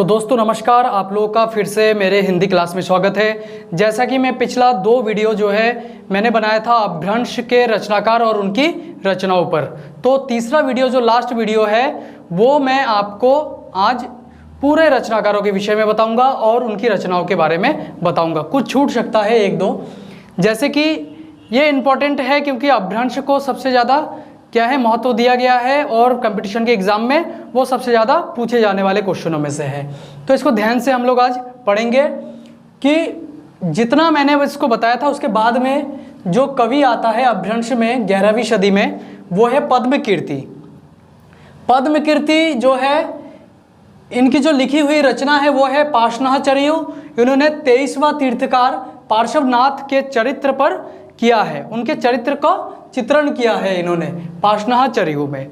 तो दोस्तों नमस्कार, आप लोगों का फिर से मेरे हिंदी क्लास में स्वागत है। जैसा कि मैं पिछला 2 वीडियो जो है मैंने बनाया था अपभ्रंश के रचनाकार और उनकी रचनाओं पर, तो तीसरा वीडियो जो लास्ट वीडियो है वो मैं आपको आज पूरे रचनाकारों के विषय में बताऊंगा और उनकी रचनाओं के बारे में बताऊंगा। कुछ छूट सकता है 1-2, जैसे कि ये इम्पोर्टेंट है क्योंकि अपभ्रंश को सबसे ज़्यादा क्या है महत्व दिया गया है और कंपटीशन के एग्जाम में वो सबसे ज़्यादा पूछे जाने वाले क्वेश्चनों में से है। तो इसको ध्यान से हम लोग आज पढ़ेंगे कि जितना मैंने इसको बताया था उसके बाद में जो कवि आता है अपभ्रंश में 11वीं सदी में, वो है पद्मकीर्ति। पद्मकीर्ति जो है इनकी जो लिखी हुई रचना है वो है पाषाणचर्यु। इन्होंने 23वां तीर्थकार पार्श्वनाथ के चरित्र पर किया है, उनके चरित्र का चित्रण किया है इन्होंने पाषाणचर्यु में।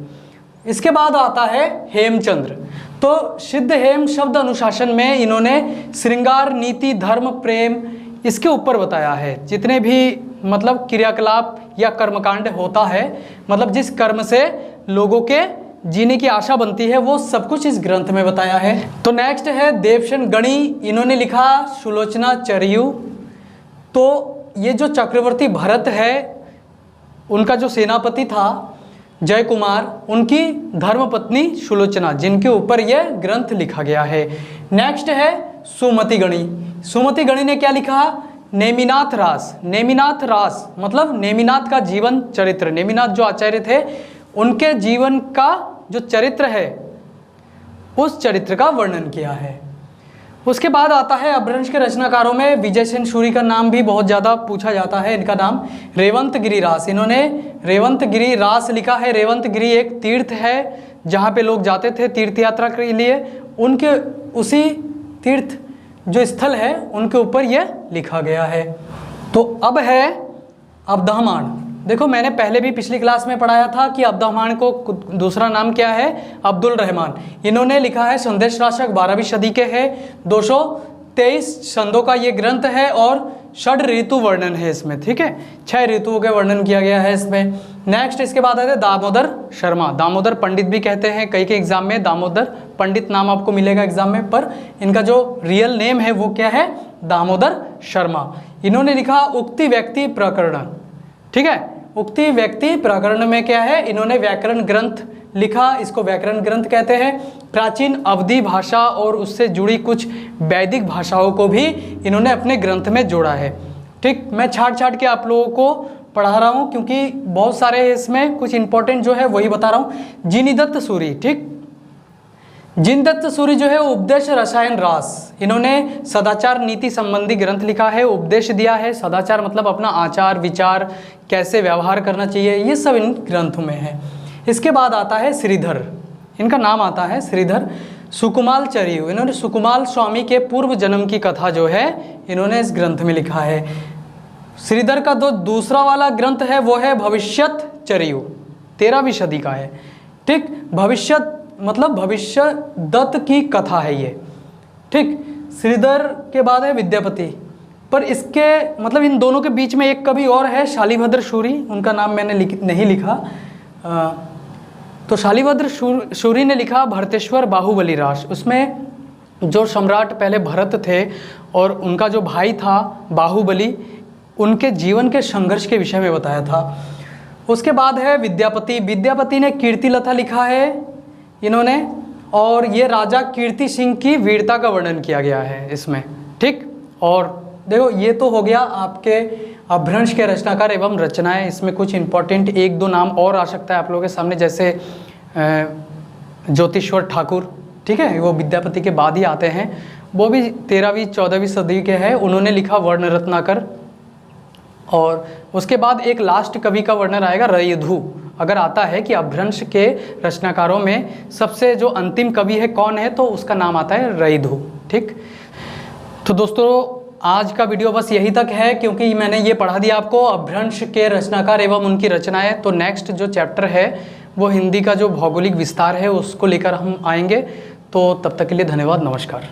इसके बाद आता है हेमचंद्र। तो सिद्ध हेम शब्द अनुशासन में इन्होंने श्रृंगार, नीति, धर्म, प्रेम इसके ऊपर बताया है। जितने भी मतलब क्रियाकलाप या कर्मकांड होता है, मतलब जिस कर्म से लोगों के जीने की आशा बनती है, वो सब कुछ इस ग्रंथ में बताया है। तो नेक्स्ट है देवसेन गणी। इन्होंने लिखा सुलोचनाचर्यु। तो ये जो चक्रवर्ती भरत है उनका जो सेनापति था जय कुमार, उनकी धर्मपत्नी सुलोचना, जिनके ऊपर यह ग्रंथ लिखा गया है। नेक्स्ट है सुमति गणी। सुमति गणी ने क्या लिखा? नेमिनाथ रास। नेमिनाथ रास मतलब नेमिनाथ का जीवन चरित्र। नेमिनाथ जो आचार्य थे उनके जीवन का जो चरित्र है उस चरित्र का वर्णन किया है। उसके बाद आता है अपभ्रंश के रचनाकारों में विजयसेन सूरि का नाम भी बहुत ज़्यादा पूछा जाता है। इनका नाम रेवंत गिरि रास। इन्होंने रेवंत गिरि रास लिखा है। रेवंत गिरि एक तीर्थ है जहाँ पे लोग जाते थे तीर्थ यात्रा के लिए। उनके उसी तीर्थ जो स्थल है उनके ऊपर यह लिखा गया है। तो अब है अब्दाहमान। देखो मैंने पहले भी पिछली क्लास में पढ़ाया था कि अब्दाहमान को दूसरा नाम क्या है? अब्दुल रहमान। इन्होंने लिखा है संदेश राशक, 12वीं सदी के है। 223 छंदों का ये ग्रंथ है और 6 ऋतु वर्णन है इसमें, ठीक है, 6 ऋतुओं के वर्णन किया गया है इसमें। नेक्स्ट इसके बाद आते हैं दामोदर शर्मा। दामोदर पंडित भी कहते हैं, कई के एग्जाम में दामोदर पंडित नाम आपको मिलेगा एग्जाम में, पर इनका जो रियल नेम है वो क्या है? दामोदर शर्मा। इन्होंने लिखा उक्ति व्यक्ति प्रकरण, ठीक है। उक्ति व्यक्ति प्रकरण में क्या है? इन्होंने व्याकरण ग्रंथ लिखा, इसको व्याकरण ग्रंथ कहते हैं। प्राचीन अवधी भाषा और उससे जुड़ी कुछ वैदिक भाषाओं को भी इन्होंने अपने ग्रंथ में जोड़ा है, ठीक। मैं छाट के आप लोगों को पढ़ा रहा हूँ क्योंकि बहुत सारे इसमें कुछ इंपॉर्टेंट जो है वही बता रहा हूँ। जिनदत्त सूरि, ठीक। जिनदत्त सूरि जो है उपदेश रसायन रास। इन्होंने सदाचार नीति संबंधी ग्रंथ लिखा है, उपदेश दिया है। सदाचार मतलब अपना आचार विचार, कैसे व्यवहार करना चाहिए, ये सब इन ग्रंथों में है। इसके बाद आता है श्रीधर। इनका नाम आता है श्रीधर सुकुमालचर्यु। इन्होंने सुकुमाल स्वामी के पूर्व जन्म की कथा जो है इन्होंने इस ग्रंथ में लिखा है। श्रीधर का जो दूसरा वाला ग्रंथ है वो है भविष्यतचर्यु, 13वीं सदी का है, ठीक। भविष्यत मतलब भविष्य दत्त की कथा है ये, ठीक। श्रीधर के बाद है विद्यापति, पर इसके मतलब इन दोनों के बीच में एक कवि और है शालिभद्र सूरि। उनका नाम मैंने नहीं लिखा। तो शालिभद्र सूरि ने लिखा भरतेश्वर बाहुबली रास। उसमें जो सम्राट पहले भरत थे और उनका जो भाई था बाहुबली, उनके जीवन के संघर्ष के विषय में बताया था। उसके बाद है विद्यापति। विद्यापति ने कीर्तिलता लिखा है इन्होंने, और ये राजा कीर्ति सिंह की वीरता का वर्णन किया गया है इसमें, ठीक। और देखो ये तो हो गया आपके अपभ्रंश के रचनाकार एवं रचनाएं। इसमें कुछ इंपॉर्टेंट 1-2 नाम और आ सकता है आप लोगों के सामने, जैसे ज्योतिश्वर ठाकुर, ठीक है, वो विद्यापति के बाद ही आते हैं। वो भी 13वीं 14वीं सदी के हैं। उन्होंने लिखा वर्ण रत्नाकर। और उसके बाद एक लास्ट कवि का वर्णन आएगा रयधु। अगर आता है कि अपभ्रंश के रचनाकारों में सबसे जो अंतिम कवि है कौन है, तो उसका नाम आता है रयधु, ठीक। तो दोस्तों आज का वीडियो बस यही तक है क्योंकि मैंने ये पढ़ा दिया आपको अपभ्रंश के रचनाकार एवं उनकी रचनाएं। तो नेक्स्ट जो चैप्टर है वो हिंदी का जो भौगोलिक विस्तार है उसको लेकर हम आएंगे। तो तब तक के लिए धन्यवाद, नमस्कार।